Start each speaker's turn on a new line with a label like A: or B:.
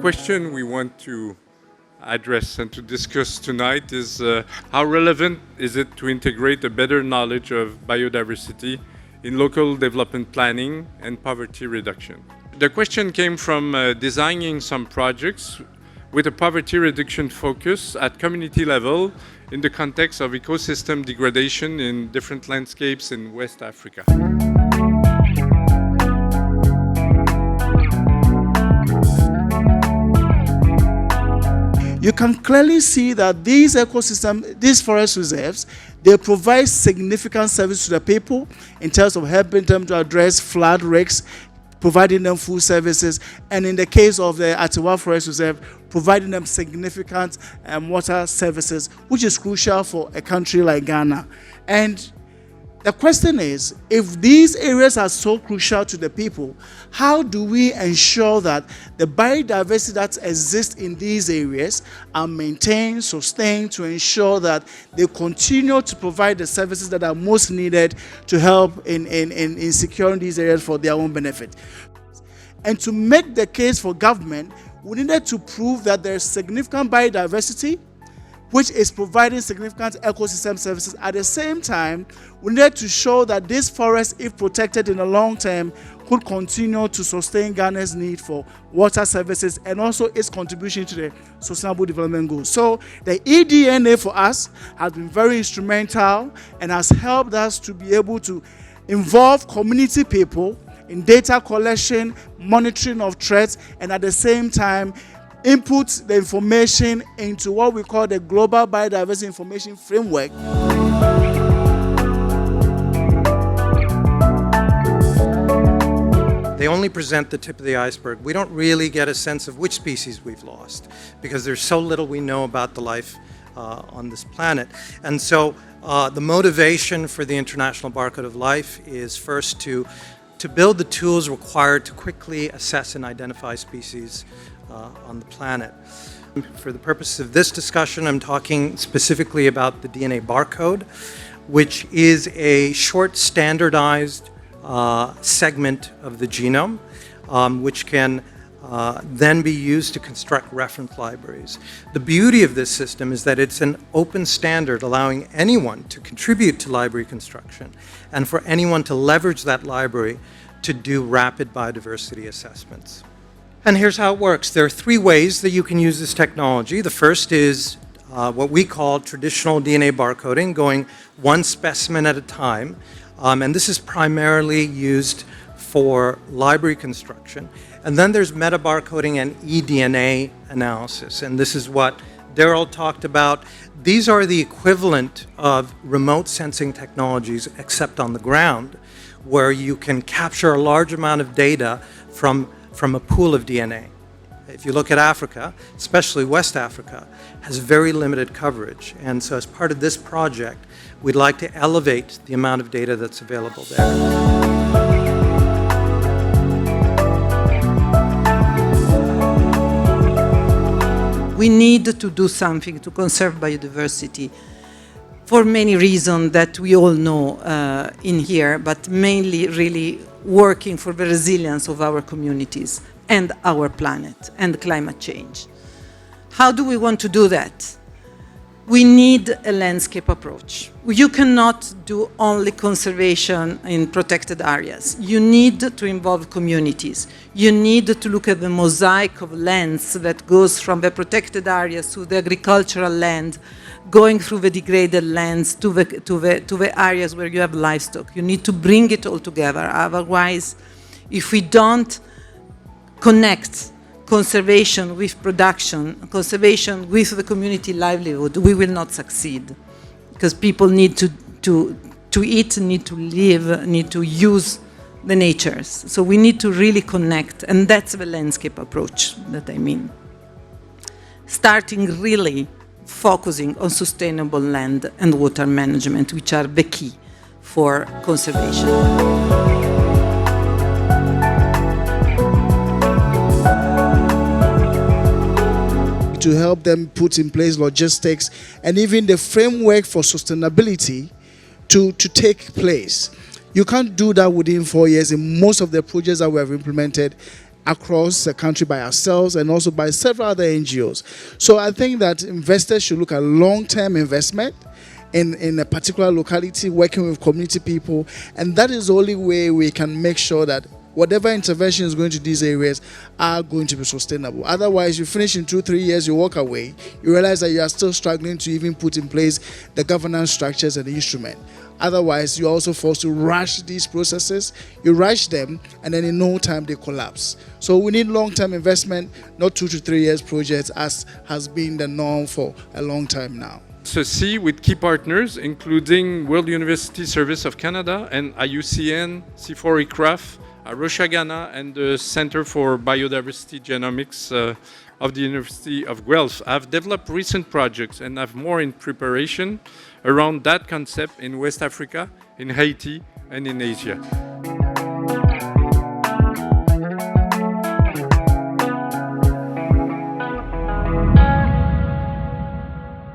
A: question we want to address and to discuss tonight is how relevant is it to integrate a better knowledge of biodiversity in local development planning and poverty reduction? The question came from designing some projects with a poverty reduction focus at community level in the context of ecosystem degradation in different landscapes in West Africa.
B: You can clearly see that these these forest reserves, they provide significant service to the people in terms of helping them to address flood risks, providing them food services, and in the case of the Atiwa Forest Reserve, providing them significant water services, which is crucial for a country like Ghana. And the question is, if these areas are so crucial to the people, how do we ensure that the biodiversity that exists in these areas are maintained, sustained, to ensure that they continue to provide the services that are most needed to help in securing these areas for their own benefit? And to make the case for government, we needed to prove that there is significant biodiversity, which is providing significant ecosystem services. At the same time, we needed to show that this forest, if protected in the long term, could continue to sustain Ghana's need for water services and also its contribution to the Sustainable Development Goals. So the eDNA for us has been very instrumental and has helped us to be able to involve community people in data collection, monitoring of threats, and at the same time, input the information into what we call the Global Biodiversity Information Framework.
C: They only present the tip of the iceberg. We don't really get a sense of which species we've lost because there's so little we know about the life on this planet. And so the motivation for the International Barcode of Life is first to build the tools required to quickly assess and identify species on the planet. For the purposes of this discussion, I'm talking specifically about the DNA barcode, which is a short standardized segment of the genome, which can then be used to construct reference libraries. The beauty of this system is that it's an open standard allowing anyone to contribute to library construction and for anyone to leverage that library to do rapid biodiversity assessments. And here's how it works. There are three ways that you can use this technology. The first is what we call traditional DNA barcoding, going one specimen at a time. And this is primarily used for library construction. And then there's metabarcoding and eDNA analysis. And this is what Daryl talked about. These are the equivalent of remote sensing technologies, except on the ground, where you can capture a large amount of data from a pool of DNA. If you look at Africa, especially West Africa, has very limited coverage. And so as part of this project, we'd like to elevate the amount of data that's available there.
D: We need to do something to conserve biodiversity for many reasons that we all know in here, but mainly really working for the resilience of our communities and our planet and climate change. How do we want to do that? We need a landscape approach. You cannot do only conservation in protected areas. You need to involve communities. You need to look at the mosaic of lands that goes from the protected areas to the agricultural land, going through the degraded lands to the areas where you have livestock. You need to bring it all together. Otherwise, if we don't connect conservation with production, conservation with the community livelihood, we will not succeed. Because people need to eat, need to live, need to use the natures. So we need to really connect, and that's the landscape approach that I mean. Starting really focusing on sustainable land and water management, which are the key for conservation.
B: To help them put in place logistics and even the framework for sustainability to take place. You can't do that within 4 years in most of the projects that we have implemented. across the country by ourselves and also by several other NGOs. So I think that investors should look at long-term investment in a particular locality, working with community people, and that is the only way we can make sure that whatever intervention is going to these areas are going to be sustainable. Otherwise, you finish in 2-3 years, you walk away, you realize that you are still struggling to even put in place the governance structures and the instrument. Otherwise, you're also forced to rush these processes. You rush them, and then in no time they collapse. So we need long-term investment, not 2 to 3 years projects, as has been the norm for a long time now.
A: CECI with key partners, including World University Service of Canada and IUCN, C4ICRAF, Rocha Ghana, and the Center for Biodiversity Genomics of the University of Guelph have developed recent projects and have more in preparation around that concept in West Africa, in Haiti, and in Asia.